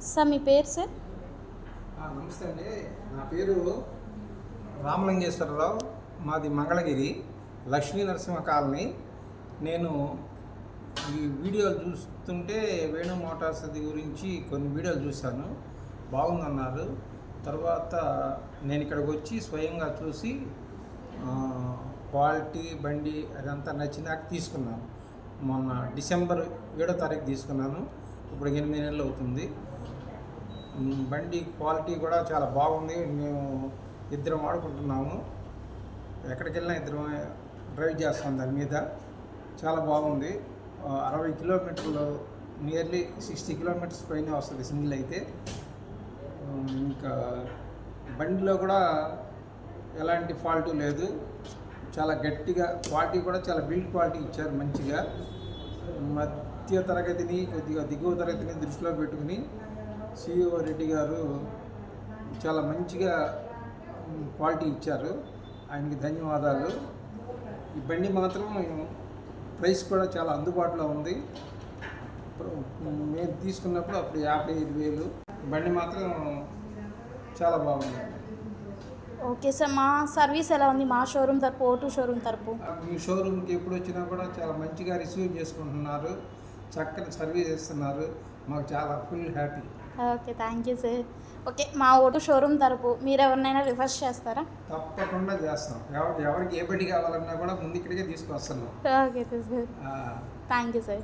Sir మీ పేరు sir? నమస్తే అండి, నా పేరు రామలింగేశ్వరరావు. మాది మంగళగిరి, లక్ష్మీ నరసింహ కాలనీ. నేను ఈ వీడియోలు చూస్తుంటే వేణు మోటార్స్ గురించి కొన్ని వీడియోలు చూశాను, బాగుందన్నారు. తర్వాత నేను ఇక్కడికి వచ్చి స్వయంగా చూసి క్వాలిటీ బండి అదంతా నచ్చినాక తీసుకున్నాను. మొన్న డిసెంబర్ 7వ తారీఖు తీసుకున్నాను. ఇప్పుడు 8 నెలలు అవుతుంది. బండి క్వాలిటీ కూడా చాలా బాగుంది. మేము ఇద్దరం వాడుకుంటున్నాము, ఎక్కడికి వెళ్ళినా ఇద్దరం డ్రైవ్ చేస్తాం. దాని మీద చాలా బాగుంది. 60 కిలోమీటర్లు, నియర్లీ 60 కిలోమీటర్స్ పైన వస్తుంది సింగిల్ అయితే. ఇంకా బండిలో కూడా ఎలాంటి ఫాల్ట్ లేదు, చాలా గట్టిగా క్వాలిటీ కూడా చాలా బిల్డ్ క్వాలిటీ ఇచ్చారు మంచిగా. మధ్య తరగతిని కొద్దిగా దిగువ తరగతిని దృష్టిలో పెట్టుకుని సిఇఓ రెడ్డి గారు చాలా మంచిగా క్వాలిటీ ఇచ్చారు, ఆయనకి ధన్యవాదాలు. ఈ బండి మాత్రం ప్రైస్ కూడా చాలా అందుబాటులో ఉంది. మేము తీసుకున్నప్పుడు అప్పుడు 55,000. బండి మాత్రం చాలా బాగుంది. ఓకే సార్, మా సర్వీస్ ఎలా ఉంది? మా షోరూమ్ తరపు, O2 షోరూమ్ తరపు. మీ షోరూమ్కి ఎప్పుడు వచ్చినా కూడా చాలా మంచిగా రిసీవ్ చేసుకుంటున్నారు, చక్కని సర్వీస్ ఇస్తున్నారు. మాకు చాలా full happy. Okay, thank you sir. Okay, మా O2 షోరూమ్ తరపు మీరు ఎవరినైనా రిఫర్ చేస్తారా? తప్పకుండా చేస్తాం. ఎవరికి ఏ బండి కావాలన్నా కూడా ముందు ఇక్కడికే తీసుకొస్తున్నాం. Okay sir, thank you sir.